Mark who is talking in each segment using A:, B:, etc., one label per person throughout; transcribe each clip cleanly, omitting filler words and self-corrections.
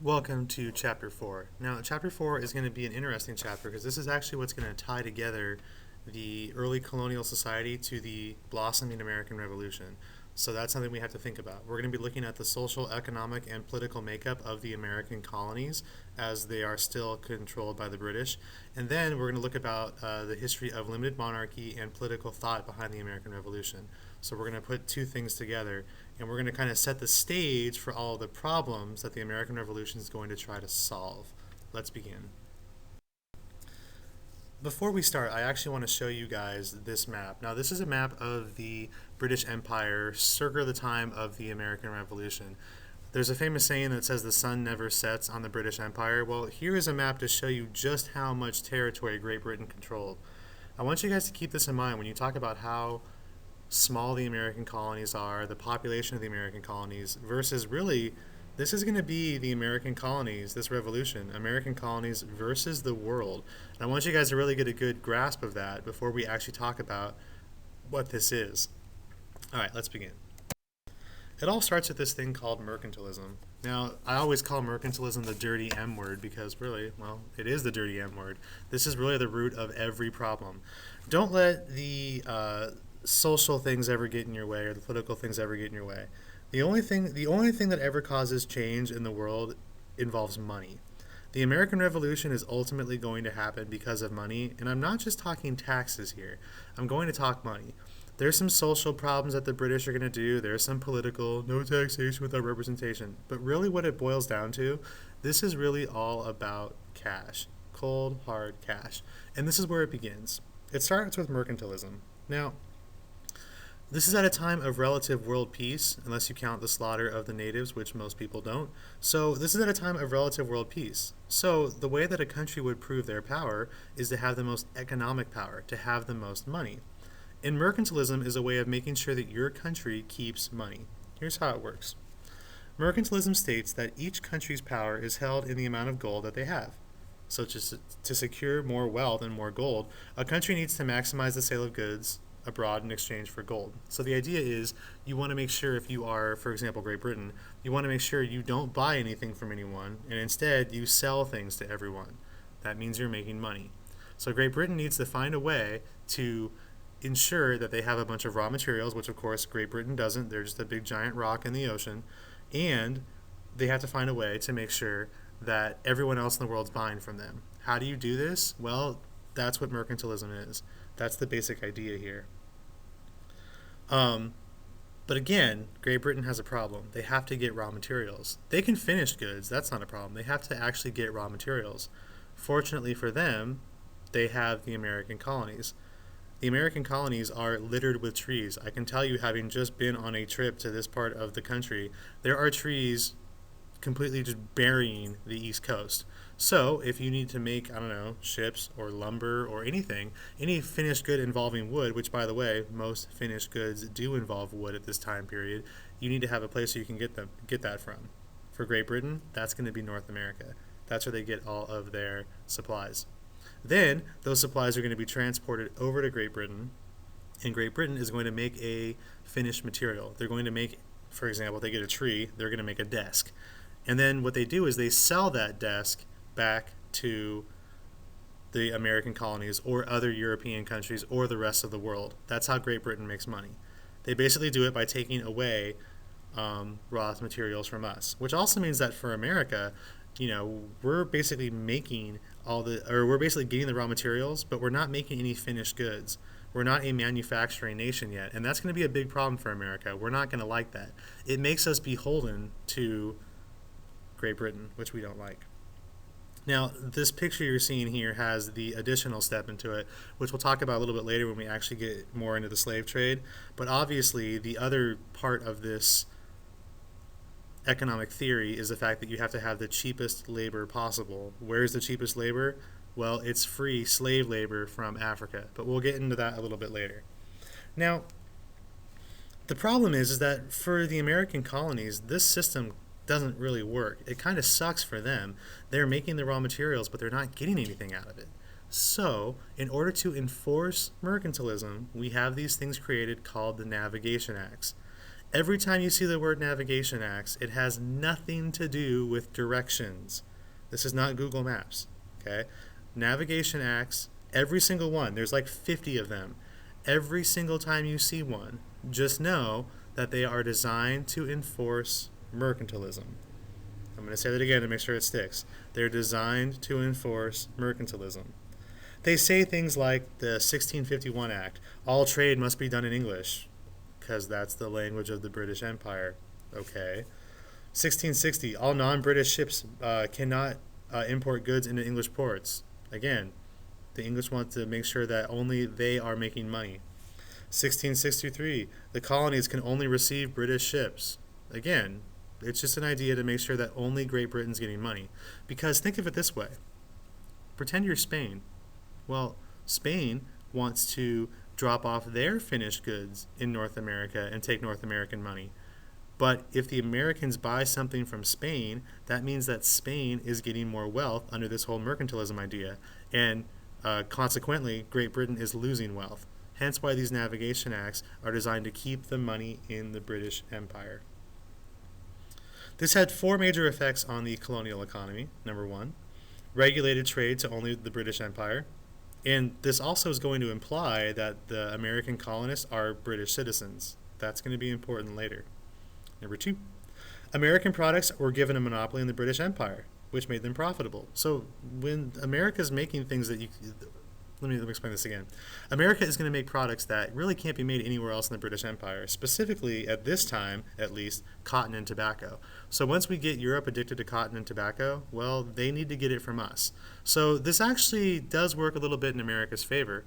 A: Welcome to Chapter 4. Now, Chapter 4 is going to be an interesting chapter because this is actually what's going to tie together the early colonial society to the blossoming American Revolution. So that's something we have to think about. We're going to be looking at the social, economic, and political makeup of the American colonies as they are still controlled by the British. And then we're going to look about the history of limited monarchy and political thought behind the American Revolution. So we're going to put two things together, and we're going to kind of set the stage for all of the problems that the American Revolution is going to try to solve. Let's begin. Before we start, I actually want to show you guys this map. Now, this is a map of the British Empire circa the time of the American Revolution. There's a famous saying that says the sun never sets on the British Empire. Well, here is a map to show you just how much territory Great Britain controlled. I want you guys to keep this in mind when you talk about how small the American colonies are, the population of the American colonies, versus really, this is going to be the American colonies, this revolution, American colonies versus the world. And I want you guys to really get a good grasp of that before we actually talk about what this is. All right, let's begin. It all starts with this thing called mercantilism. Now, I always call mercantilism the dirty M word because really, well, it is the dirty M word. This is really the root of every problem. Don't let the social things ever get in your way or the political things ever get in your way. The only thing that ever causes change in the world involves money. The American Revolution is ultimately going to happen because of money, and I'm not just talking taxes here. I'm going to talk money. There's some social problems that the British are going to do. There's some political, no taxation without representation. But really what it boils down to, this is really all about cash. Cold, hard cash. And this is where it begins. It starts with mercantilism. Now, this is at a time of relative world peace, unless you count the slaughter of the natives, which most people don't. So this is at a time of relative world peace. So the way that a country would prove their power is to have the most economic power, to have the most money. And mercantilism is a way of making sure that your country keeps money. Here's how it works. Mercantilism states that each country's power is held in the amount of gold that they have. So to secure more wealth and more gold, a country needs to maximize the sale of goods abroad in exchange for gold. So the idea is you want to make sure if you are, for example, Great Britain, you want to make sure you don't buy anything from anyone and instead you sell things to everyone. That means you're making money. So Great Britain needs to find a way to ensure that they have a bunch of raw materials, which of course Great Britain doesn't. They're just a big giant rock in the ocean. And they have to find a way to make sure that everyone else in the world's buying from them. How do you do this? Well, that's what mercantilism is. That's the basic idea here. But again, Great Britain has a problem. They have to get raw materials. They can finish goods. That's not a problem. They have to actually get raw materials. Fortunately for them, they have the American colonies. The American colonies are littered with trees. I can tell you, having just been on a trip to this part of the country, there are trees completely just burying the East Coast. So if you need to make, I don't know, ships or lumber or anything, any finished good involving wood, which by the way, most finished goods do involve wood at this time period, you need to have a place where you can get that from. For Great Britain, that's going to be North America. That's where they get all of their supplies. Then those supplies are going to be transported over to Great Britain, and Great Britain is going to make a finished material. They're going to make, for example, they get a tree, they're going to make a desk. And then what they do is they sell that desk back to the American colonies or other European countries or the rest of the world. That's how Great Britain makes money. They basically do it by taking away raw materials from us, which also means that for America, we're basically we're basically getting the raw materials, but we're not making any finished goods. We're not a manufacturing nation yet, and that's going to be a big problem for America. We're not going to like that. It makes us beholden to Great Britain, which we don't like. Now, this picture you're seeing here has the additional step into it, which we'll talk about a little bit later when we actually get more into the slave trade. But obviously, the other part of this economic theory is the fact that you have to have the cheapest labor possible. Where's the cheapest labor? Well, it's free slave labor from Africa, but we'll get into that a little bit later. Now, the problem is that for the American colonies, this system doesn't really work. It kind of sucks for them. They're making the raw materials, but they're not getting anything out of it. So, in order to enforce mercantilism, we have these things created called the Navigation Acts. Every time you see the word navigation acts, it has nothing to do with directions. This is not Google Maps, okay? Navigation acts, every single one, there's like 50 of them. Every single time you see one, just know that they are designed to enforce mercantilism. I'm going to say that again to make sure it sticks. They're designed to enforce mercantilism. They say things like the 1651 Act, all trade must be done in English, because that's the language of the British Empire. Okay. 1660, all non-British ships cannot import goods into English ports. Again, the English want to make sure that only they are making money. 1663, the colonies can only receive British ships. Again, it's just an idea to make sure that only Great Britain's getting money. Because think of it this way. Pretend you're Spain. Well, Spain wants to drop off their finished goods in North America and take North American money. But if the Americans buy something from Spain, that means that Spain is getting more wealth under this whole mercantilism idea. And consequently, Great Britain is losing wealth. Hence why these navigation acts are designed to keep the money in the British Empire. This had 4 major effects on the colonial economy. Number 1, regulated trade to only the British Empire. And this also is going to imply that the American colonists are British citizens. That's going to be important later. Number 2, American products were given a monopoly in the British Empire, which made them profitable. So when America's making things that let me explain this again. America is going to make products that really can't be made anywhere else in the British Empire, specifically at this time, at least, cotton and tobacco. So once we get Europe addicted to cotton and tobacco, well, they need to get it from us. So this actually does work a little bit in America's favor.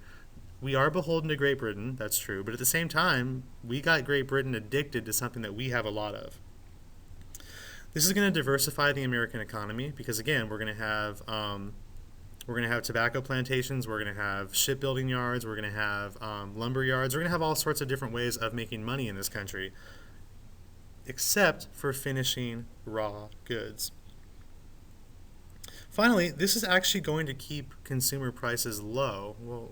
A: We are beholden to Great Britain, that's true, but at the same time, we got Great Britain addicted to something that we have a lot of. This is going to diversify the American economy because, again, we're going to have tobacco plantations, we're going to have shipbuilding yards, we're going to have lumber yards, we're going to have all sorts of different ways of making money in this country, except for finishing raw goods. Finally, this is actually going to keep consumer prices low. Well,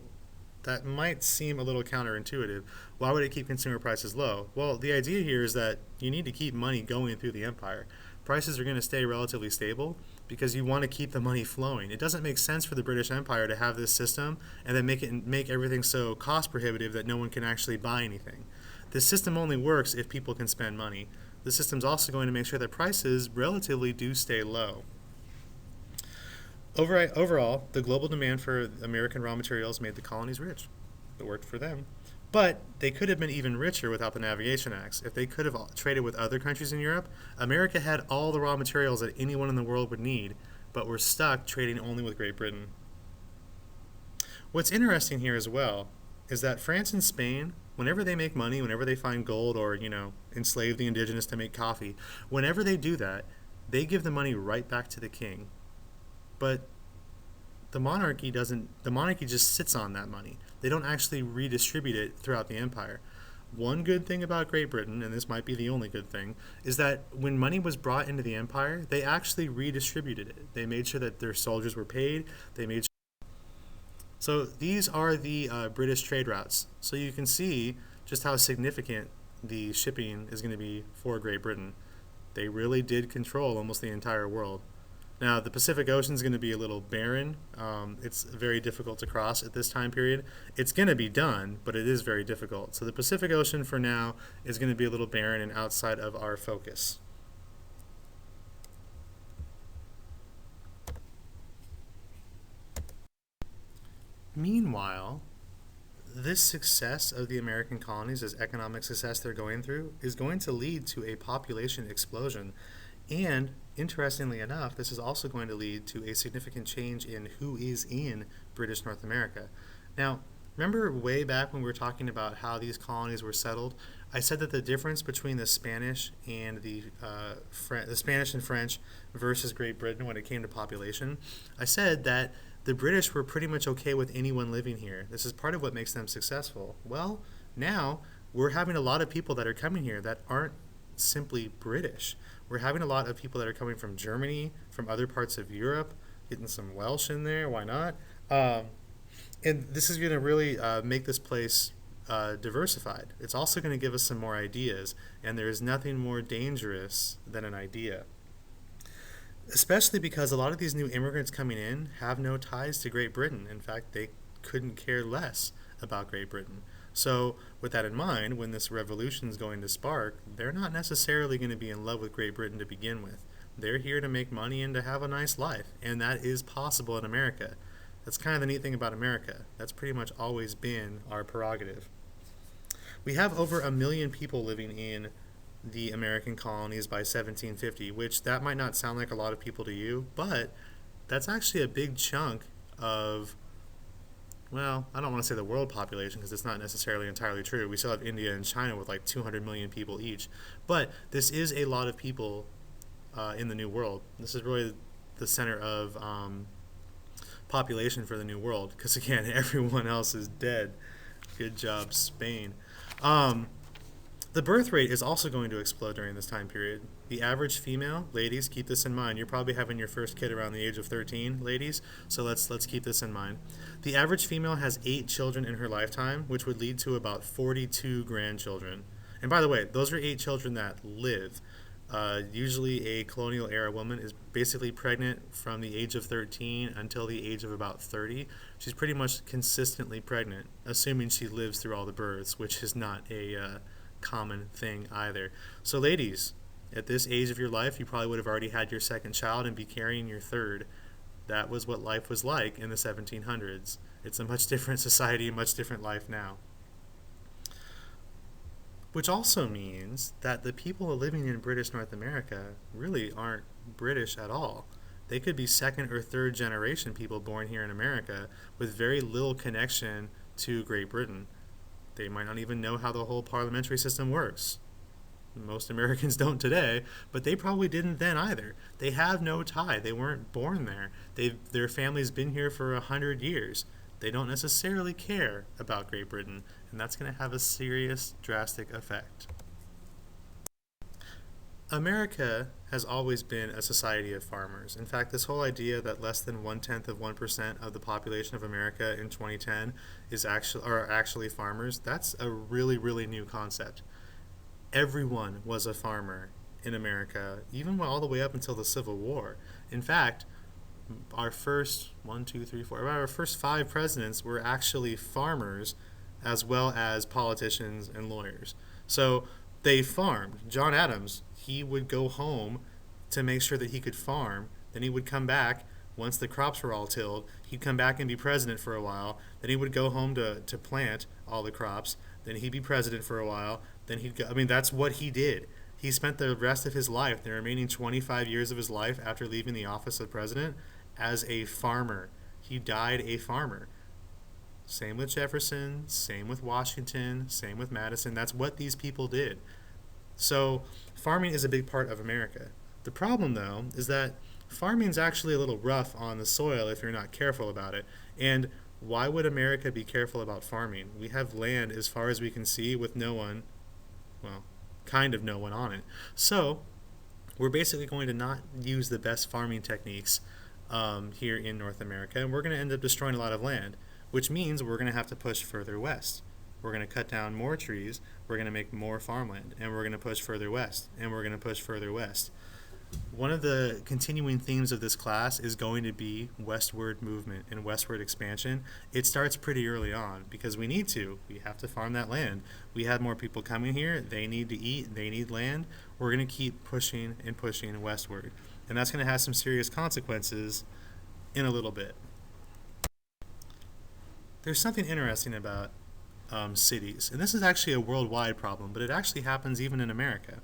A: that might seem a little counterintuitive. Why would it keep consumer prices low? Well, the idea here is that you need to keep money going through the empire. Prices are going to stay relatively stable because you want to keep the money flowing. It doesn't make sense for the British Empire to have this system and then make everything so cost prohibitive that no one can actually buy anything. This system only works if people can spend money. The system's also going to make sure that prices relatively do stay low. Overall, the global demand for American raw materials made the colonies rich. It worked for them. But they could have been even richer without the navigation acts. If they could have traded with other countries in Europe, America had all the raw materials that anyone in the world would need, but we're stuck trading only with Great Britain. What's interesting here as well is that France and Spain, whenever they make money, whenever they find gold or, enslave the indigenous to make coffee, whenever they do that, they give the money right back to the king. But the monarchy just sits on that money. They don't actually redistribute it throughout the empire. One good thing about Great Britain, and this might be the only good thing, is that when money was brought into the empire, they actually redistributed it. They made sure that their soldiers were paid. So these are the British trade routes. So you can see just how significant the shipping is going to be for Great Britain. They really did control almost the entire world. Now, the Pacific Ocean is going to be a little barren. It's very difficult to cross at this time period. It's going to be done, but it is very difficult. So the Pacific Ocean, for now, is going to be a little barren and outside of our focus. Meanwhile, this success of the American colonies, this economic success they're going through, is going to lead to a population explosion. And interestingly enough, this is also going to lead to a significant change in who is in British North America. Now, remember way back when we were talking about how these colonies were settled? I said that the difference between the Spanish and the Spanish and French versus Great Britain when it came to population, I said that the British were pretty much okay with anyone living here. This is part of what makes them successful. Well, now we're having a lot of people that are coming here that aren't simply British. We're having a lot of people that are coming from Germany, from other parts of Europe, getting some Welsh in there, why not? And this is going to really make this place diversified. It's also going to give us some more ideas, and there is nothing more dangerous than an idea. Especially because a lot of these new immigrants coming in have no ties to Great Britain. In fact, they couldn't care less about Great Britain. So, with that in mind, when this revolution is going to spark, they're not necessarily going to be in love with Great Britain to begin with. They're here to make money and to have a nice life, and that is possible in America. That's kind of the neat thing about America. That's pretty much always been our prerogative. We have over 1 million people living in the American colonies by 1750, which that might not sound like a lot of people to you, but that's actually a big chunk of, well, I don't want to say the world population because it's not necessarily entirely true. We still have India and China with like 200 million people each, but this is a lot of people in the New World. This is really the center of population for the New World because, again, everyone else is dead. Good job, Spain. The birth rate is also going to explode during this time period. The average female, ladies, keep this in mind. You're probably having your first kid around the age of 13, ladies, so let's keep this in mind. The average female has 8 children in her lifetime, which would lead to about 42 grandchildren. And by the way, those are 8 children that live. Usually a colonial era woman is basically pregnant from the age of 13 until the age of about 30. She's pretty much consistently pregnant, assuming she lives through all the births, which is not a common thing either. So ladies, at this age of your life, you probably would have already had your second child and be carrying your third. That was what life was like in the 1700s. It's a much different society, a much different life now. Which also means that the people living in British North America really aren't British at all. They could be second or third generation people born here in America with very little connection to Great Britain. They might not even know how the whole parliamentary system works. Most Americans don't today, but they probably didn't then either. They have no tie. They weren't born there. Their family's been here for 100 years. They don't necessarily care about Great Britain, and that's going to have a serious, drastic effect. America has always been a society of farmers. In fact, this whole idea that less than 0.1% of the population of America in 2010 are actually farmers, that's a really, really new concept. Everyone was a farmer in America, even all the way up until the Civil War. In fact, our first our first 5 presidents were actually farmers as well as politicians and lawyers. So they farmed. John Adams, he would go home to make sure that he could farm. Then he would come back once the crops were all tilled. He'd come back and be president for a while. Then he would go home to plant all the crops. Then he'd be president for a while. Then he'd go, that's what he did. He spent the rest of his life, the remaining 25 years of his life after leaving the office of president, as a farmer. He died a farmer. Same with Jefferson, same with Washington, same with Madison. That's what these people did. So farming is a big part of America. The problem, though, is that farming is actually a little rough on the soil if you're not careful about it. And why would America be careful about farming? We have land as far as we can see with no one, kind of no one on it. So we're basically going to not use the best farming techniques here in North America, and we're going to end up destroying a lot of land, which means we're going to have to push further west. We're going to cut down more trees, we're going to make more farmland, and we're going to push further west, and we're going to push further west. One of the continuing themes of this class is going to be westward movement and westward expansion. It starts pretty early on because we need to. We have to farm that land. We have more people coming here. They need to eat. They need land. We're going to keep pushing and pushing westward. And that's going to have some serious consequences in a little bit. There's something interesting about cities. And this is actually a worldwide problem, but it actually happens even in America.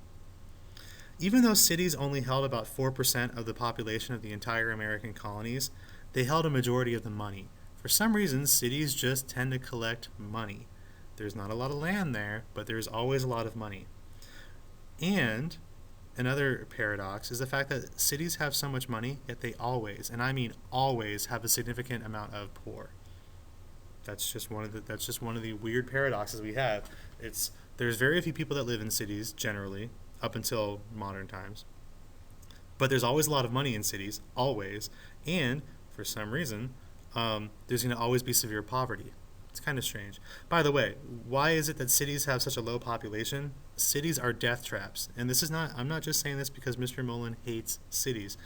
A: Even though cities only held about 4% of the population of the entire American colonies, they held a majority of the money. For some reason, cities just tend to collect money. There's not a lot of land there, but there's always a lot of money. And another paradox is the fact that cities have so much money, yet they always, and I mean always, have a significant amount of poor. That's just one of the weird paradoxes we have. There's very few people that live in cities generally, up until modern times. But there's always a lot of money in cities, always, and for some reason, there's going to always be severe poverty. It's kind of strange. By the way, why is it that cities have such a low population? Cities are death traps. And this is not, I'm not just saying this because Mr. Mullen hates cities.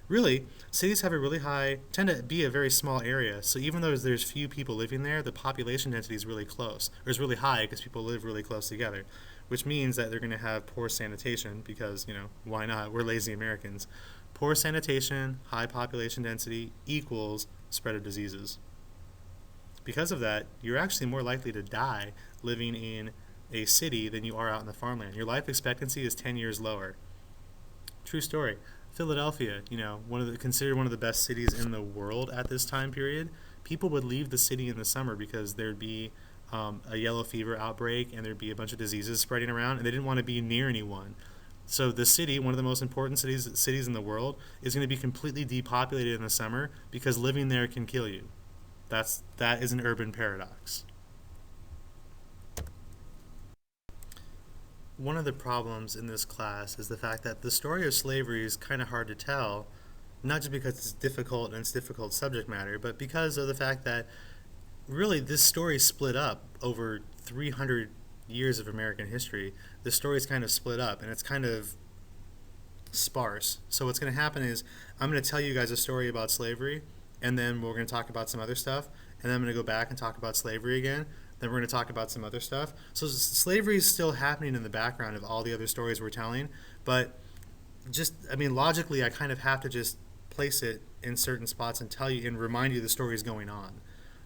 A: Really, cities have a really high, tend to be a very small area. So even though there's few people living there, the population density is really close, or is really high because people live really close together, which means that they're going to have poor sanitation because, why not? We're lazy Americans. Poor sanitation, high population density equals spread of diseases. Because of that, you're actually more likely to die living in a city than you are out in the farmland. Your life expectancy is 10 years lower. True story. Philadelphia, considered one of the best cities in the world at this time period. People would leave the city in the summer because there'd be a yellow fever outbreak and there'd be a bunch of diseases spreading around, and they didn't want to be near anyone. So the city, one of the most important cities in the world, is going to be completely depopulated in the summer because living there can kill you. That is an urban paradox. One of the problems in this class is the fact that the story of slavery is kind of hard to tell, not just because it's difficult and it's difficult subject matter, but because of the fact that really this story split up over 300 years of American history. The story's kind of split up and it's kind of sparse. So what's going to happen is I'm going to tell you guys a story about slavery, and then we're going to talk about some other stuff, and then I'm going to go back and talk about slavery again. Then we're going to talk about some other stuff. So slavery is still happening in the background of all the other stories we're telling, but logically, I kind of have to just place it in certain spots and tell you and remind you the story is going on.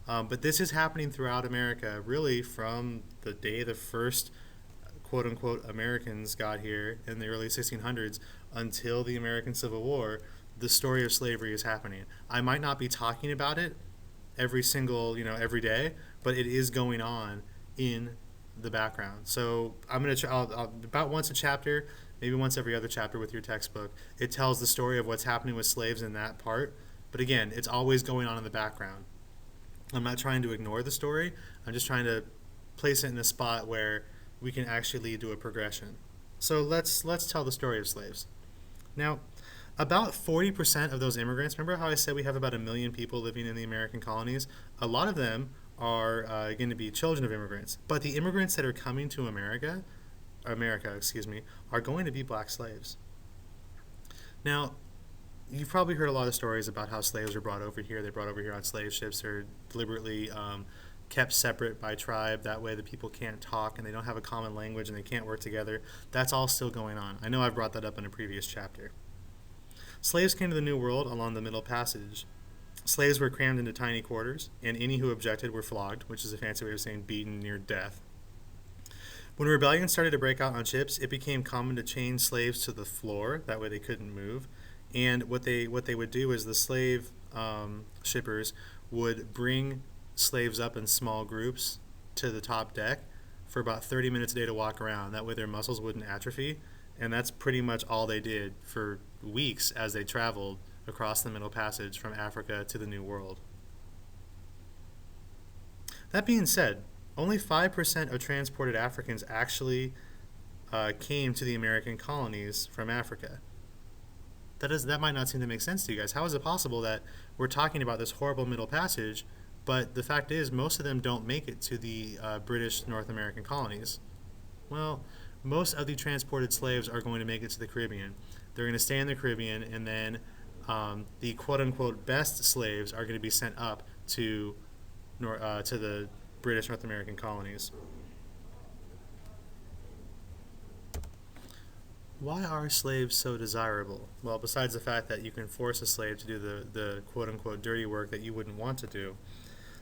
A: But this is happening throughout America, really from the day the first quote-unquote Americans got here in the early 1600s until the American Civil War. The story of slavery is happening. I might not be talking about it every day, but it is going on in the background. So I'm going to about once a chapter, maybe once every other chapter with your textbook, it tells the story of what's happening with slaves in that part. But again, it's always going on in the background. I'm not trying to ignore the story. I'm just trying to place it in a spot where we can actually lead to a progression. So let's tell the story of slaves. Now, about 40% of those immigrants, remember how I said we have about 1 million people living in the American colonies? A lot of them are going to be children of immigrants. But the immigrants that are coming to America, are going to be black slaves. Now, you've probably heard a lot of stories about how slaves were brought over here. They're brought over here on slave ships. They're deliberately kept separate by tribe. That way the people can't talk and they don't have a common language and they can't work together. That's all still going on. I know I've brought that up in a previous chapter. Slaves came to the New World along the Middle Passage. Slaves were crammed into tiny quarters, and any who objected were flogged, which is a fancy way of saying beaten near death. When rebellion started to break out on ships, it became common to chain slaves to the floor. That way they couldn't move. And what they would do is the slave shippers would bring slaves up in small groups to the top deck for about 30 minutes a day to walk around. That way their muscles wouldn't atrophy. And that's pretty much all they did for weeks as they traveled across the Middle Passage from Africa to the New World. That being said, only 5% of transported Africans actually came to the American colonies from Africa. That might not seem to make sense to you guys. How is it possible that we're talking about this horrible Middle Passage, but the fact is most of them don't make it to the British North American colonies? Well, most of the transported slaves are going to make it to the Caribbean. They're going to stay in the Caribbean, and then the quote-unquote best slaves are going to be sent up to the British North American colonies. Why are slaves so desirable? Well, besides the fact that you can force a slave to do the quote-unquote dirty work that you wouldn't want to do,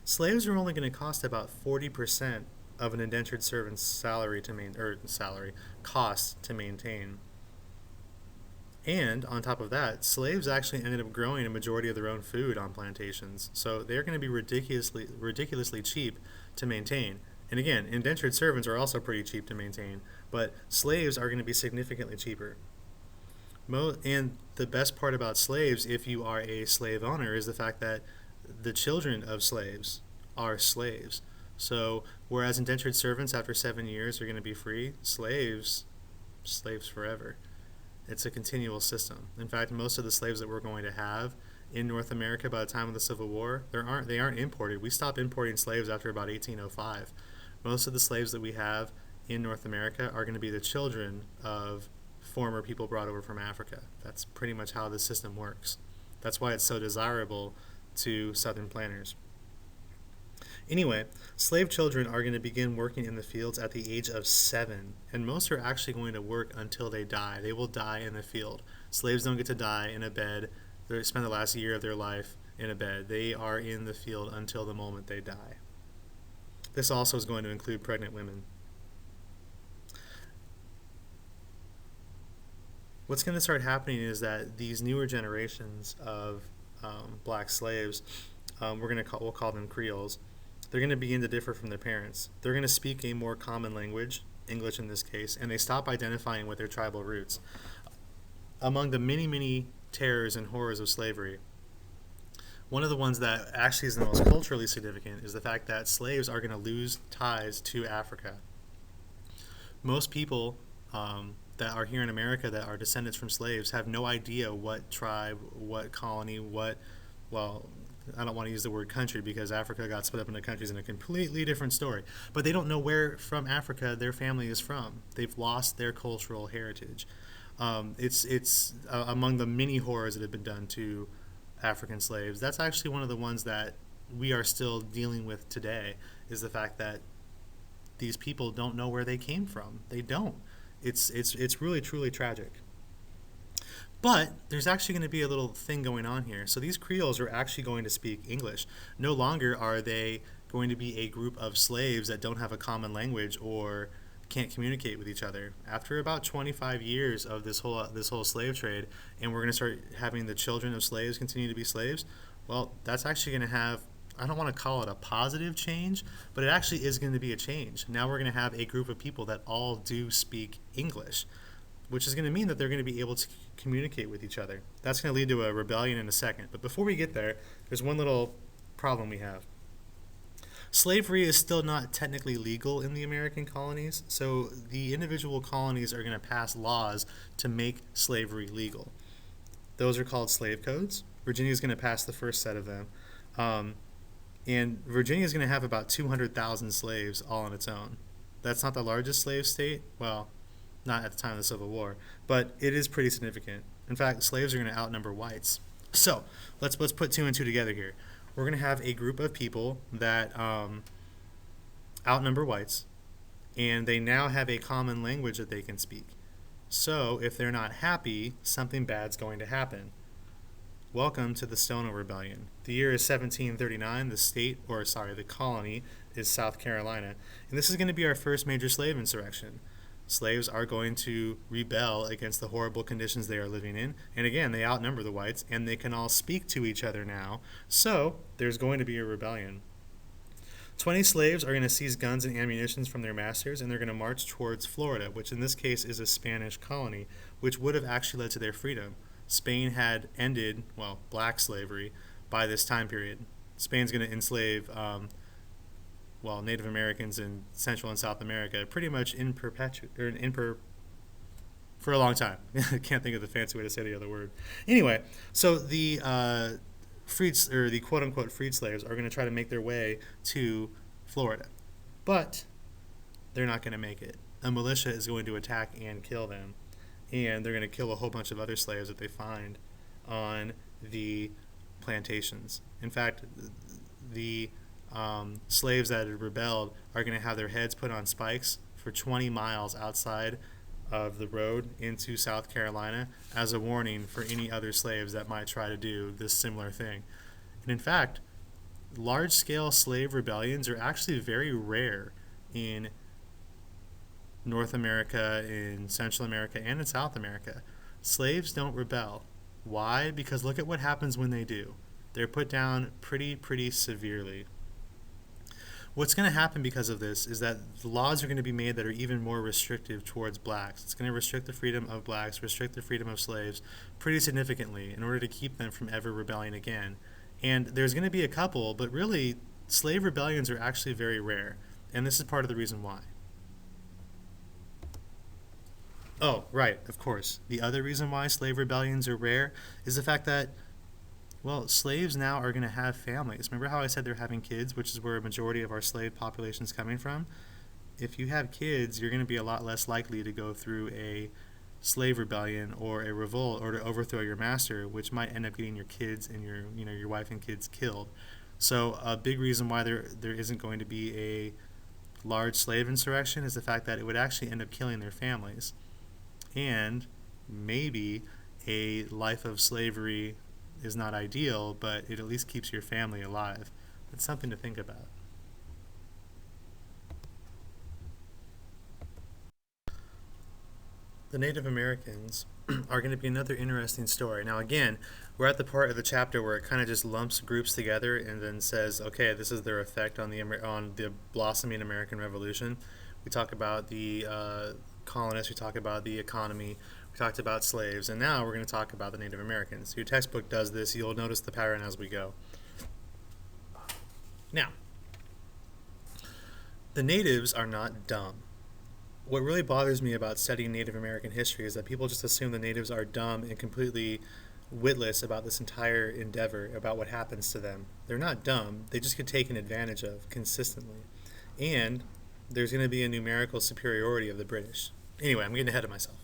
A: slaves are only going to cost about 40% of an indentured servant's cost to maintain. And on top of that, slaves actually ended up growing a majority of their own food on plantations, so they're going to be ridiculously cheap to maintain. And again, indentured servants are also pretty cheap to maintain, but slaves are going to be significantly cheaper. And the best part about slaves, if you are a slave owner, is the fact that the children of slaves are slaves. So whereas indentured servants after 7 years are going to be free, slaves forever. It's a continual system. In fact, most of the slaves that we're going to have in North America by the time of the Civil War. They aren't imported. We stopped importing slaves after about 1805. Most of the slaves that we have in North America are going to be the children of former people brought over from Africa. That's pretty much how the system works. That's why it's so desirable to Southern planters. Anyway, slave children are going to begin working in the fields at the age of 7, and most are actually going to work until they die. They will die in the field. Slaves don't get to die in a bed. They spend the last year of their life in a bed. They are in the field until the moment they die. This also is going to include pregnant women. What's going to start happening is that these newer generations of black slaves, we'll call them Creoles, they're going to begin to differ from their parents. They're going to speak a more common language, English in this case, and they stop identifying with their tribal roots. Among the many, many terrors and horrors of slavery, one of the ones that actually is the most culturally significant is the fact that slaves are going to lose ties to Africa. Most people that are here in America that are descendants from slaves have no idea what tribe, what colony, I don't want to use the word country because Africa got split up into countries in a completely different story. But they don't know where from Africa their family is from. They've lost their cultural heritage. It's among the many horrors that have been done to African slaves. That's actually one of the ones that we are still dealing with today, is the fact that these people don't know where they came from. They don't. It's really, truly tragic. But there's actually going to be a little thing going on here. So these Creoles are actually going to speak English. No longer are they going to be a group of slaves that don't have a common language or can't communicate with each other. After about 25 years of this whole slave trade, and we're going to start having the children of slaves continue to be slaves, well, that's actually going to have, I don't want to call it a positive change, but it actually is going to be a change. Now we're going to have a group of people that all do speak English, which is going to mean that they're going to be able to communicate with each other. That's going to lead to a rebellion in a second. But before we get there, there's one little problem we have. Slavery is still not technically legal in the American colonies, so the individual colonies are going to pass laws to make slavery legal. Those are called slave codes. Virginia is going to pass the first set of them. And Virginia is going to have about 200,000 slaves all on its own. That's not the largest slave state. Well, not at the time of the Civil War, but it is pretty significant. In fact, slaves are going to outnumber whites. So let's put two and two together here. We're going to have a group of people that outnumber whites, and they now have a common language that they can speak. So if they're not happy, something bad's going to happen. Welcome to the Stono Rebellion. The year is 1739. The colony is South Carolina, and this is going to be our first major slave insurrection. Slaves are going to rebel against the horrible conditions they are living in. And again, they outnumber the whites, and they can all speak to each other now. So there's going to be a rebellion. 20 slaves are going to seize guns and ammunition from their masters, and they're going to march towards Florida, which in this case is a Spanish colony, which would have actually led to their freedom. Spain had ended, black slavery by this time period. Spain's going to enslave Native Americans in Central and South America pretty much for a long time. I can't think of the fancy way to say the other word. Anyway, so the the quote-unquote freed slaves are going to try to make their way to Florida, but they're not going to make it. A militia is going to attack and kill them, and they're going to kill a whole bunch of other slaves that they find on the plantations. In fact, the slaves that had rebelled are going to have their heads put on spikes for 20 miles outside of the road into South Carolina as a warning for any other slaves that might try to do this similar thing. And in fact, large-scale slave rebellions are actually very rare in North America, in Central America, and in South America. Slaves don't rebel. Why? Because look at what happens when they do. They're put down pretty severely. What's going to happen because of this is that the laws are going to be made that are even more restrictive towards blacks. It's going to restrict the freedom of blacks, restrict the freedom of slaves pretty significantly in order to keep them from ever rebelling again. And there's going to be a couple, but really, slave rebellions are actually very rare. And this is part of the reason why. Oh, right, of course. The other reason why slave rebellions are rare is the fact that Well, slaves now are going to have families. Remember how I said they're having kids, which is where a majority of our slave population is coming from? If you have kids, you're going to be a lot less likely to go through a slave rebellion or a revolt or to overthrow your master, which might end up getting your kids and your wife and kids killed. So a big reason why there isn't going to be a large slave insurrection is the fact that it would actually end up killing their families. And maybe a life of slavery is not ideal, but it at least keeps your family alive. It's something to think about. The Native Americans are going to be another interesting story. Now, again, we're at the part of the chapter where it kind of just lumps groups together and then says, okay, this is their effect on the blossoming American Revolution. We talk about the colonists, we talk about the economy, we talked about slaves, and now we're going to talk about the Native Americans. Your textbook does this. You'll notice the pattern as we go. Now, the natives are not dumb. What really bothers me about studying Native American history is that people just assume the natives are dumb and completely witless about this entire endeavor, about what happens to them. They're not dumb. They just get taken advantage of consistently. And there's going to be a numerical superiority of the British. Anyway, I'm getting ahead of myself.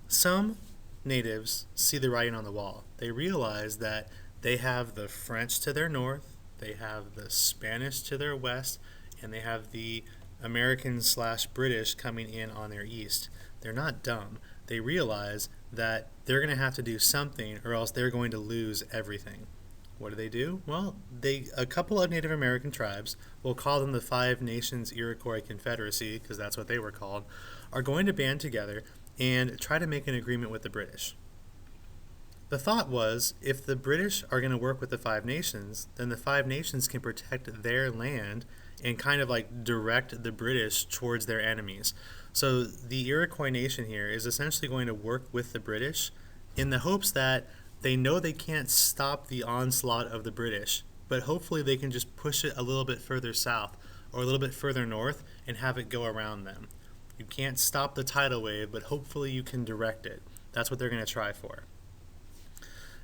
A: Some natives see the writing on the wall. They realize that they have the French to their north, they have the Spanish to their west, and they have the American/British coming in on their east. They're not dumb. They realize that they're going to have to do something or else they're going to lose everything. What do? Well, a couple of Native American tribes, we'll call them the Five Nations Iroquois Confederacy because that's what they were called, are going to band together and try to make an agreement with the British. The thought was, if the British are going to work with the Five Nations, then the Five Nations can protect their land and kind of like direct the British towards their enemies. So the Iroquois nation here is essentially going to work with the British in the hopes that they know they can't stop the onslaught of the British, but hopefully they can just push it a little bit further south or a little bit further north and have it go around them. You can't stop the tidal wave, but hopefully you can direct it. That's what they're going to try for.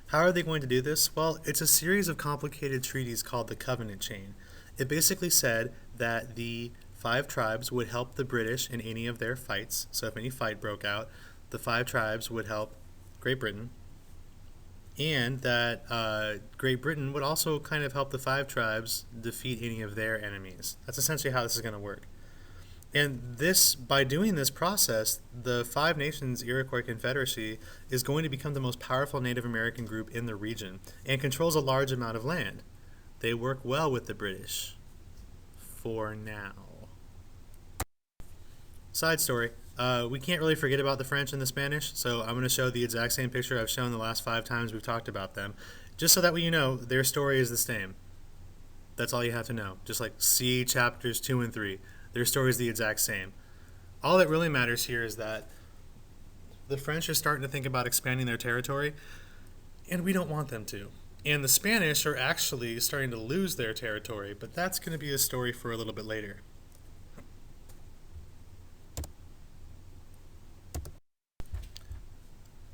A: How are they going to do this? Well, it's a series of complicated treaties called the Covenant Chain. It basically said that the five tribes would help the British in any of their fights. So if any fight broke out, the five tribes would help Great Britain. And that Great Britain would also kind of help the five tribes defeat any of their enemies. That's essentially how this is going to work. And by doing this process, the Five Nations Iroquois Confederacy is going to become the most powerful Native American group in the region and controls a large amount of land. They work well with the British. For now. Side story. We can't really forget about the French and the Spanish, so I'm going to show the exact same picture I've shown the last 5 times we've talked about them, just so that way you know their story is the same. That's all you have to know. Just like see chapters 2 and 3. Their story is the exact same. All that really matters here is that the French are starting to think about expanding their territory, and we don't want them to. And the Spanish are actually starting to lose their territory, but that's going to be a story for a little bit later.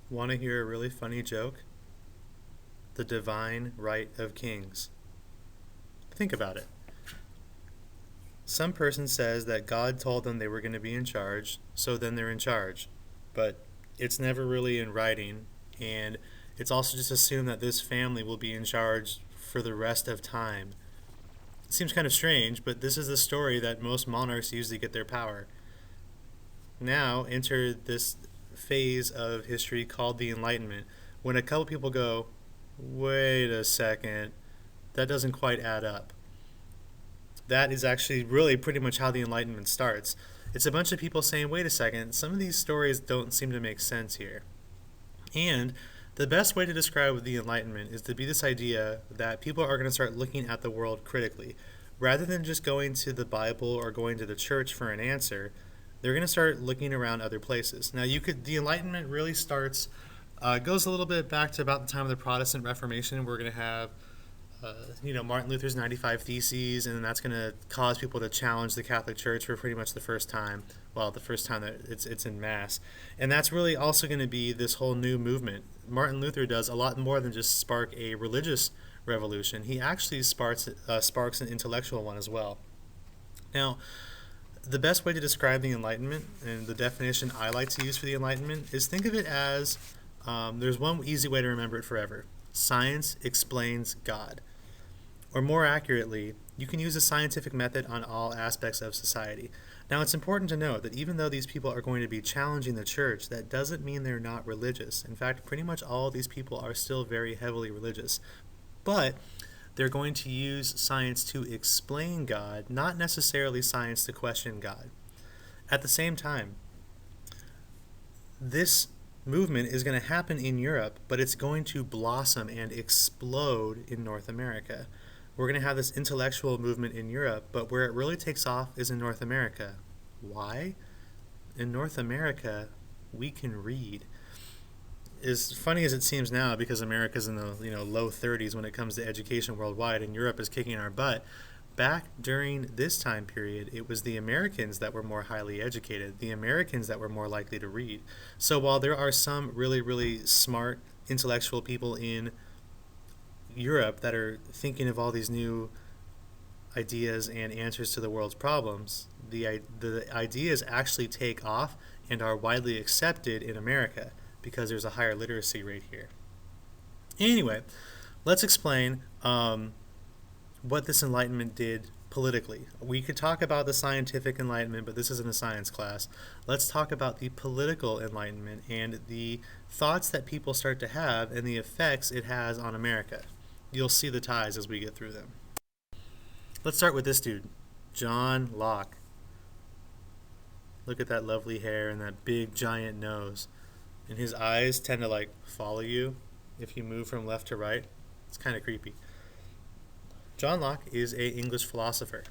A: Want to hear a really funny joke? The divine right of kings. Think about it. Some person says that God told them they were going to be in charge, so then they're in charge. But it's never really in writing, and it's also just assumed that this family will be in charge for the rest of time. It seems kind of strange, but this is the story that most monarchs use to get their power. Now enter this phase of history called the Enlightenment, when a couple people go, wait a second, that doesn't quite add up. That is actually really pretty much how the Enlightenment starts. It's a bunch of people saying, wait a second, some of these stories don't seem to make sense here. And the best way to describe the Enlightenment is to be this idea that people are going to start looking at the world critically. Rather than just going to the Bible or going to the church for an answer, they're going to start looking around other places. Now, the Enlightenment really starts, goes a little bit back to about the time of the Protestant Reformation. We're going to have Martin Luther's 95 Theses, and that's going to cause people to challenge the Catholic Church for pretty much the first time. Well, the first time that it's in mass. And that's really also going to be this whole new movement. Martin Luther does a lot more than just spark a religious revolution. He actually sparks an intellectual one as well. Now, the best way to describe the Enlightenment, and the definition I like to use for the Enlightenment, is think of it as there's one easy way to remember it forever. Science explains God. Or more accurately, you can use a scientific method on all aspects of society. Now, it's important to note that even though these people are going to be challenging the church, that doesn't mean they're not religious. In fact, pretty much all of these people are still very heavily religious. But they're going to use science to explain God, not necessarily science to question God. At the same time, this movement is going to happen in Europe, but it's going to blossom and explode in North America. We're going to have this intellectual movement in Europe, but where it really takes off is in North America. Why? In North America, we can read. As funny as it seems now, because America's in the low 30s when it comes to education worldwide, and Europe is kicking our butt, back during this time period, it was the Americans that were more highly educated, the Americans that were more likely to read. So while there are some really, really smart intellectual people in Europe that are thinking of all these new ideas and answers to the world's problems, the ideas actually take off and are widely accepted in America because there's a higher literacy rate here. Anyway, let's explain what this Enlightenment did politically. We could talk about the scientific Enlightenment, but this isn't a science class. Let's talk about the political Enlightenment and the thoughts that people start to have and the effects it has on America. You'll see the ties as we get through them. Let's start with this dude, John Locke. Look at that lovely hair and that big giant nose. And his eyes tend to follow you if you move from left to right. It's kind of creepy. John Locke is an English philosopher.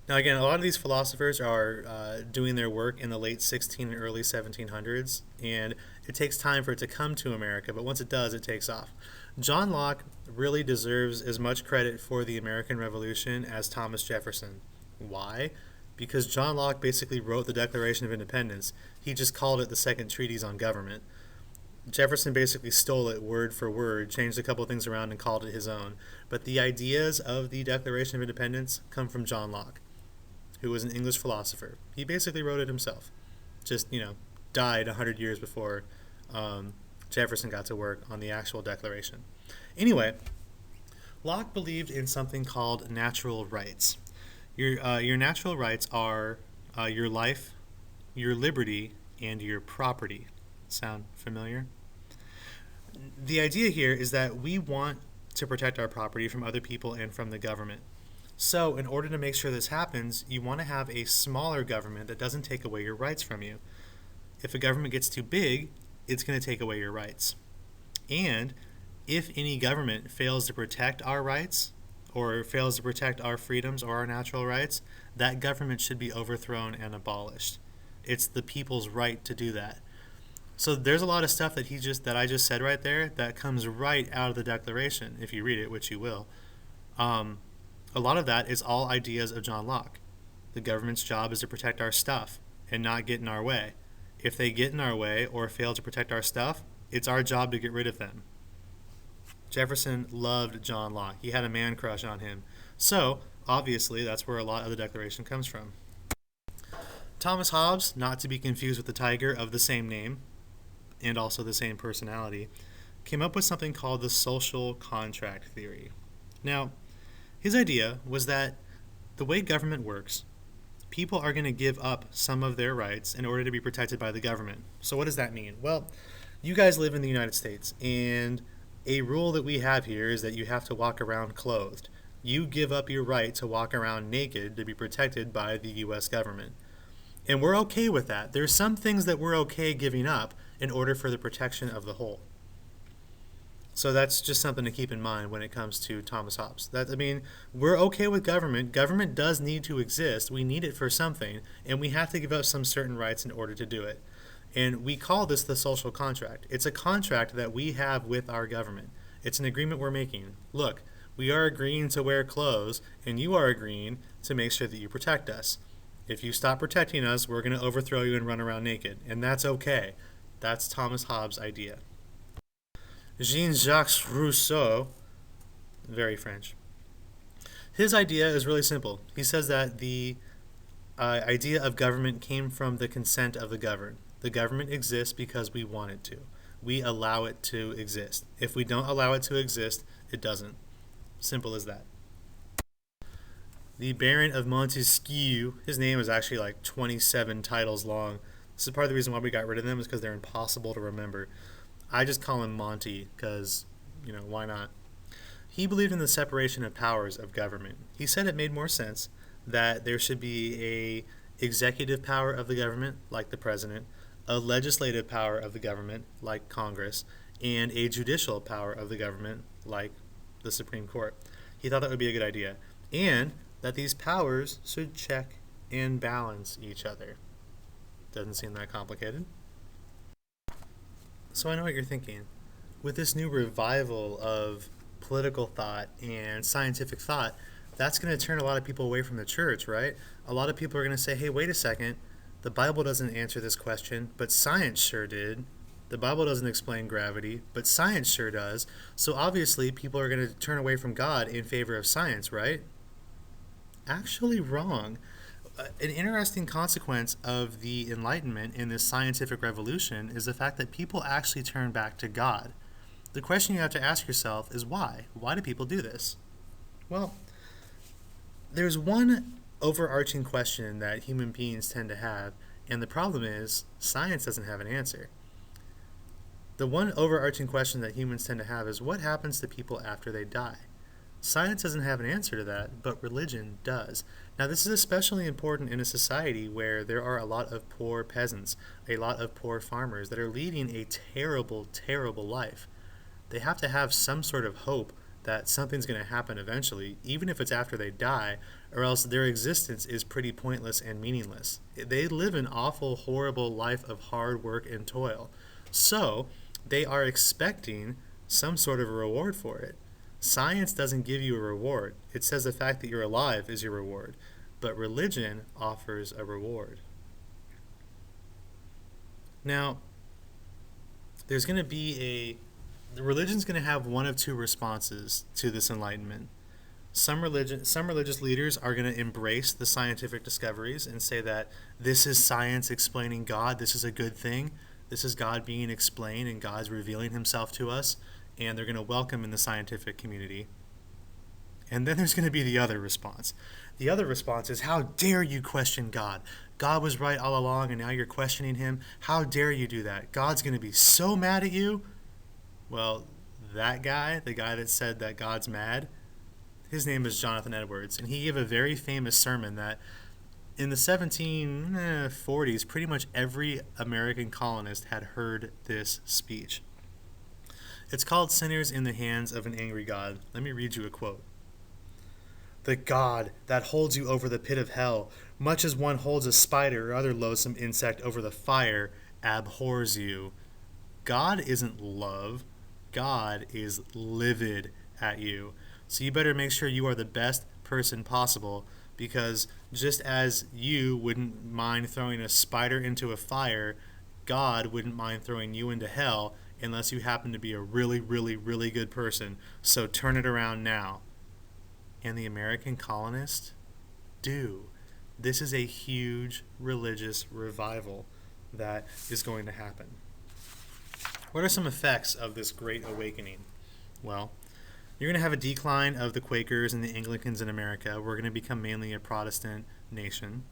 A: Now again, a lot of these philosophers are doing their work in the late 16 and early 1700s, and it takes time for it to come to America, but once it does, it takes off. John Locke really deserves as much credit for the American Revolution as Thomas Jefferson. Why? Because John Locke basically wrote the Declaration of Independence. He just called it the Second Treatise on Government. Jefferson basically stole it word for word, changed a couple of things around, and called it his own. But the ideas of the Declaration of Independence come from John Locke, who was an English philosopher. He basically wrote it himself. Just, died 100 years before Jefferson got to work on the actual Declaration. Anyway, Locke believed in something called natural rights. Your natural rights are your life, your liberty, and your property. Sound familiar? The idea here is that we want to protect our property from other people and from the government. So in order to make sure this happens, you want to have a smaller government that doesn't take away your rights from you. If a government gets too big, it's going to take away your rights. And if any government fails to protect our rights or fails to protect our freedoms or our natural rights, that government should be overthrown and abolished. It's the people's right to do that. So there's a lot of stuff that I just said right there that comes right out of the Declaration, if you read it, which you will. A lot of that is all ideas of John Locke. The government's job is to protect our stuff and not get in our way. If they get in our way or fail to protect our stuff, it's our job to get rid of them. Jefferson loved John Locke. He had a man crush on him. So, obviously, that's where a lot of the Declaration comes from. Thomas Hobbes, not to be confused with the tiger of the same name, and also the same personality, came up with something called the social contract theory. Now, his idea was that the way government works, people are going to give up some of their rights in order to be protected by the government. So what does that mean? Well, you guys live in the United States, and a rule that we have here is that you have to walk around clothed. You give up your right to walk around naked to be protected by the U.S. government. And we're okay with that. There's some things that we're okay giving up in order for the protection of the whole. So that's just something to keep in mind when it comes to Thomas Hobbes. We're okay with government. Government does need to exist. We need it for something, and we have to give up some certain rights in order to do it. And we call this the social contract. It's a contract that we have with our government. It's an agreement we're making. Look, we are agreeing to wear clothes, and you are agreeing to make sure that you protect us. If you stop protecting us, we're going to overthrow you and run around naked. And that's okay. That's Thomas Hobbes' idea. Jean-Jacques Rousseau, very French. His idea is really simple. He says that the idea of government came from the consent of the governed. The government exists because we want it to. We allow it to exist. If we don't allow it to exist, it doesn't. Simple as that. The Baron of Montesquieu, his name is actually like 27 titles long. This is part of the reason why we got rid of them, is because they're impossible to remember. I just call him Monty because, why not? He believed in the separation of powers of government. He said it made more sense that there should be a executive power of the government, like the president, a legislative power of the government, like Congress, and a judicial power of the government, like the Supreme Court. He thought that would be a good idea. And that these powers should check and balance each other. Doesn't seem that complicated. So I know what you're thinking. With this new revival of political thought and scientific thought, that's going to turn a lot of people away from the church, right? A lot of people are going to say, hey, wait a second, the Bible doesn't answer this question, but science sure did. The Bible doesn't explain gravity, but science sure does. So obviously people are going to turn away from God in favor of science, right? Actually wrong. An interesting consequence of the Enlightenment in this scientific revolution is the fact that people actually turn back to God. The question you have to ask yourself is why? Why do people do this? Well, there's one overarching question that human beings tend to have, and the problem is science doesn't have an answer. The one overarching question that humans tend to have is what happens to people after they die? Science doesn't have an answer to that, but religion does. Now, this is especially important in a society where there are a lot of poor peasants, a lot of poor farmers that are leading a terrible, terrible life. They have to have some sort of hope that something's going to happen eventually, even if it's after they die, or else their existence is pretty pointless and meaningless. They live an awful, horrible life of hard work and toil. So, they are expecting some sort of a reward for it. Science doesn't give you a reward. It says the fact that you're alive is your reward. But religion offers a reward. Now, there's going to be the religion's going to have one of two responses to this enlightenment. Some religious leaders are going to embrace the scientific discoveries and say that this is science explaining God, this is a good thing, this is God being explained and God's revealing himself to us, and they're going to welcome in the scientific community. And then there's going to be the other response. The other response is, how dare you question God? God was right all along and now you're questioning him. How dare you do that? God's going to be so mad at you. Well, that guy, the guy that said that God's mad, his name is Jonathan Edwards, and he gave a very famous sermon that in the 1740s, pretty much every American colonist had heard this speech. It's called Sinners in the Hands of an Angry God. Let me read you a quote. The God that holds you over the pit of hell, much as one holds a spider or other loathsome insect over the fire, abhors you. God isn't love. God is livid at you. So you better make sure you are the best person possible, because just as you wouldn't mind throwing a spider into a fire, God wouldn't mind throwing you into hell unless you happen to be a really, really, really good person. So turn it around now. And the American colonists do. This is a huge religious revival that is going to happen. What are some effects of this great awakening? Well, you're going to have a decline of the Quakers and the Anglicans in America. We're going to become mainly a Protestant nation.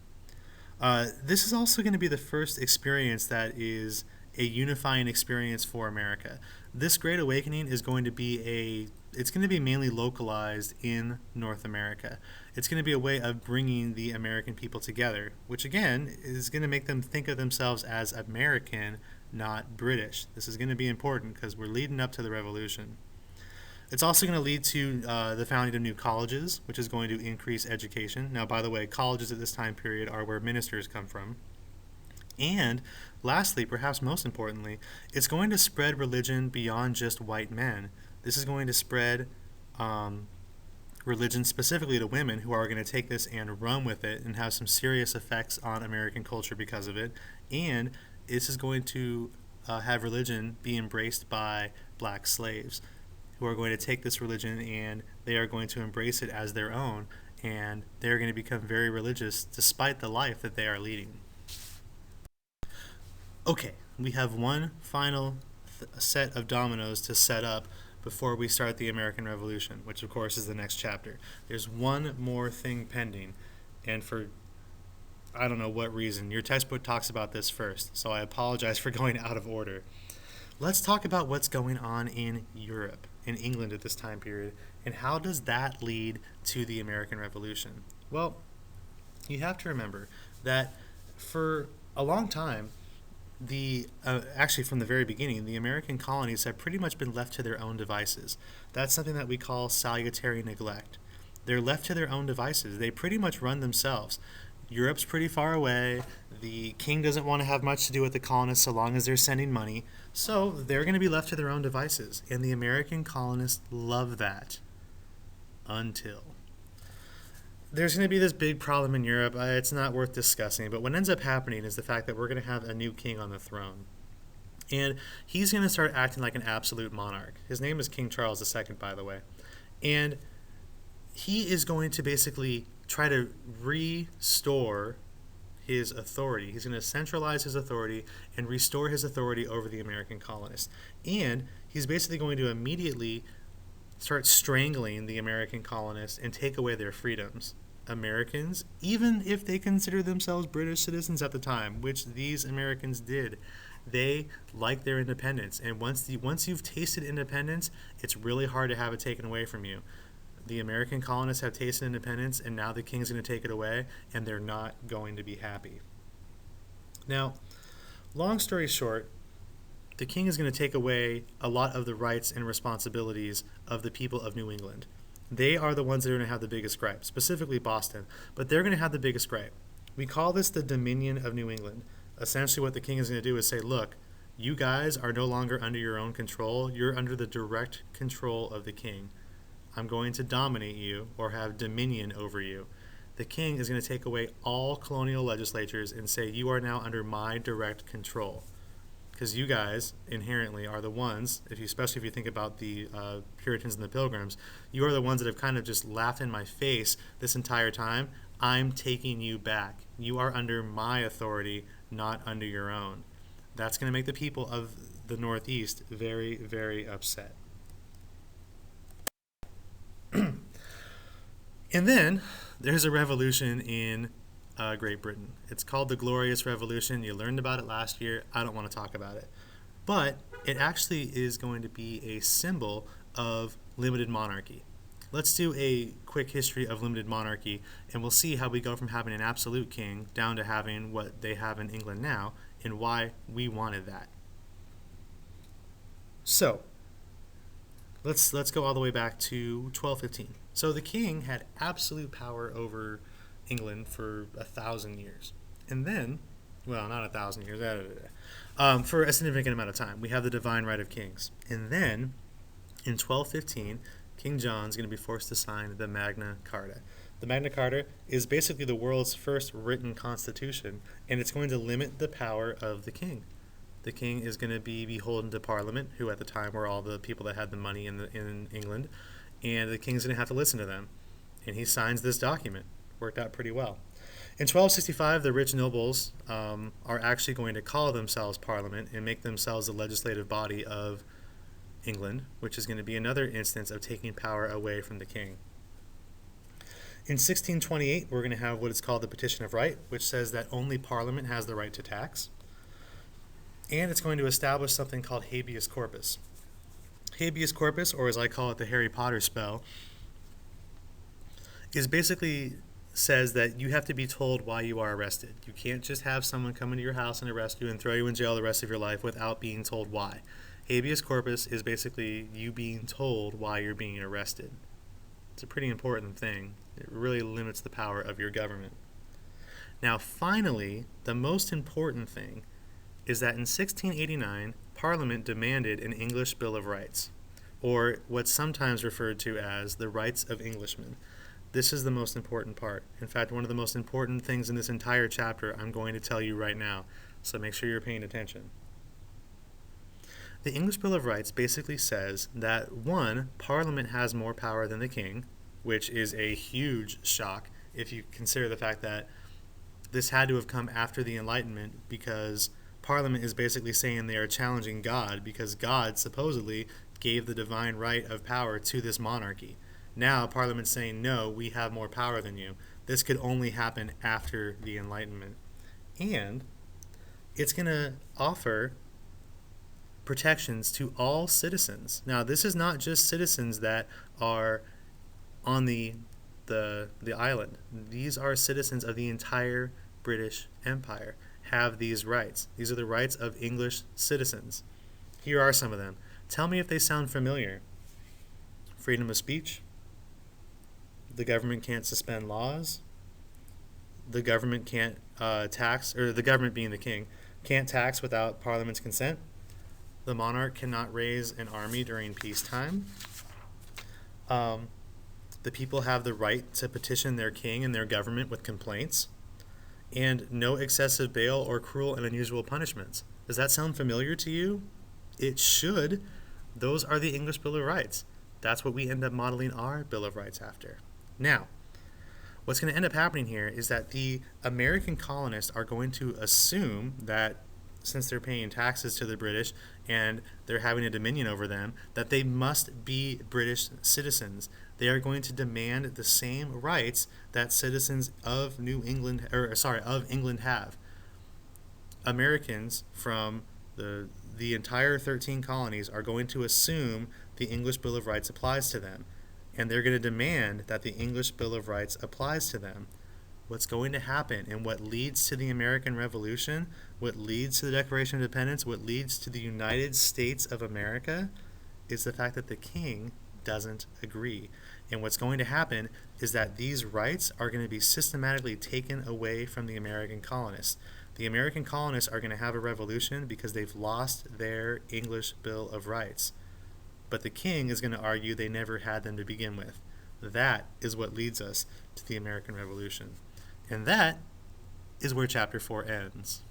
A: This is also going to be the first experience that is a unifying experience for America. This Great Awakening is going to be it's going to be mainly localized in North America. It's going to be a way of bringing the American people together, which again is going to make them think of themselves as American, not British. This is going to be important because we're leading up to the revolution. It's also going to lead to the founding of new colleges, which is going to increase education. Now, by the way, colleges at this time period are where ministers come from. And lastly, perhaps most importantly, it's going to spread religion beyond just white men. This is going to spread religion specifically to women, who are going to take this and run with it and have some serious effects on American culture because of it. And this is going to have religion be embraced by black slaves, who are going to take this religion and they are going to embrace it as their own, and they're going to become very religious despite the life that they are leading. Okay, we have one final set of dominoes to set up before we start the American Revolution, which of course is the next chapter. There's one more thing pending, and for I don't know what reason, your textbook talks about this first, so I apologize for going out of order. Let's talk about what's going on in Europe, in England at this time period, and how does that lead to the American Revolution? Well, you have to remember that for a long time, actually from the very beginning, the American colonies have pretty much been left to their own devices. That's something that we call salutary neglect. They're left to their own devices. They pretty much run themselves. Europe's pretty far away. The king doesn't want to have much to do with the colonists so long as they're sending money. So they're going to be left to their own devices. And the American colonists love that. Until there's going to be this big problem in Europe. It's not worth discussing, but what ends up happening is the fact that we're going to have a new king on the throne. And he's going to start acting like an absolute monarch. His name is King Charles II, by the way. And he is going to basically try to restore his authority. He's going to centralize his authority and restore his authority over the American colonists. And he's basically going to immediately start strangling the American colonists and take away their freedoms. Americans, even if they consider themselves British citizens at the time, which these Americans did, they like their independence. And once you've tasted independence, it's really hard to have it taken away from you. The American colonists have tasted independence, and now the king's going to take it away, and they're not going to be happy. Now, long story short, the king is going to take away a lot of the rights and responsibilities of the people of New England. They are the ones that are going to have the biggest gripe, specifically Boston, but they're going to have the biggest gripe. We call this the Dominion of New England. Essentially what the king is going to do is say, look, you guys are no longer under your own control. You're under the direct control of the king. I'm going to dominate you or have dominion over you. The king is going to take away all colonial legislatures and say, you are now under my direct control. Because you guys inherently are the ones, especially if you think about the Puritans and the Pilgrims, you are the ones that have kind of just laughed in my face this entire time. I'm taking you back. You are under my authority, not under your own. That's going to make the people of the Northeast very, very upset. And then there's a revolution in Great Britain. It's called the Glorious Revolution. You learned about it last year. I don't want to talk about it. But it actually is going to be a symbol of limited monarchy. Let's do a quick history of limited monarchy, and we'll see how we go from having an absolute king down to having what they have in England now, and why we wanted that. So, let's go all the way back to 1215. So the king had absolute power over England for 1,000 years. And then, well, not 1,000 years, for a significant amount of time. We have the divine right of kings. And then, in 1215, King John's going to be forced to sign the Magna Carta. The Magna Carta is basically the world's first written constitution, and it's going to limit the power of the king. The king is going to be beholden to Parliament, who at the time were all the people that had the money in England, and the king's going to have to listen to them. And he signs this document. Worked out pretty well. In 1265, the rich nobles are actually going to call themselves Parliament and make themselves the legislative body of England, which is going to be another instance of taking power away from the king. In 1628, we're going to have what is called the Petition of Right, which says that only Parliament has the right to tax. And it's going to establish something called habeas corpus. Habeas corpus, or as I call it, the Harry Potter spell, is basically says that you have to be told why you are arrested. You can't just have someone come into your house and arrest you and throw you in jail the rest of your life without being told why. Habeas corpus is basically you being told why you're being arrested. It's a pretty important thing. It really limits the power of your government. Now, finally, the most important thing is that in 1689, Parliament demanded an English Bill of Rights. or what's sometimes referred to as the rights of Englishmen. This is the most important part. In fact, one of the most important things in this entire chapter I'm going to tell you right now, so make sure you're paying attention. The English Bill of Rights basically says that, one, Parliament has more power than the king, which is a huge shock if you consider the fact that this had to have come after the Enlightenment, because Parliament is basically saying they are challenging God because God supposedly gave the divine right of power to this monarchy. Now Parliament's saying, no, we have more power than you. This could only happen after the Enlightenment. And it's going to offer protections to all citizens. Now, this is not just citizens that are on the island. These are citizens of the entire British Empire have these rights. These are the rights of English citizens. Here are some of them. Tell me if they sound familiar. Freedom of speech. The government can't suspend laws. The government can't tax, or the government being the king, can't tax without Parliament's consent. The monarch cannot raise an army during peacetime. The people have the right to petition their king and their government with complaints. And no excessive bail or cruel and unusual punishments. Does that sound familiar to you? It should. Those are the English Bill of Rights. That's what we end up modeling our Bill of Rights after. Now, what's going to end up happening here is that the American colonists are going to assume that since they're paying taxes to the British and they're having a dominion over them, that they must be British citizens. They are going to demand the same rights that citizens of England have. Americans from the entire 13 colonies are going to assume the English Bill of Rights applies to them, and they're going to demand that the English Bill of Rights applies to them. What's going to happen and what leads to the American Revolution, what leads to the Declaration of Independence, what leads to the United States of America is the fact that the king doesn't agree. And what's going to happen is that these rights are going to be systematically taken away from the American colonists. The American colonists are going to have a revolution because they've lost their English Bill of Rights. But the king is going to argue they never had them to begin with. That is what leads us to the American Revolution. And that is where Chapter 4 ends.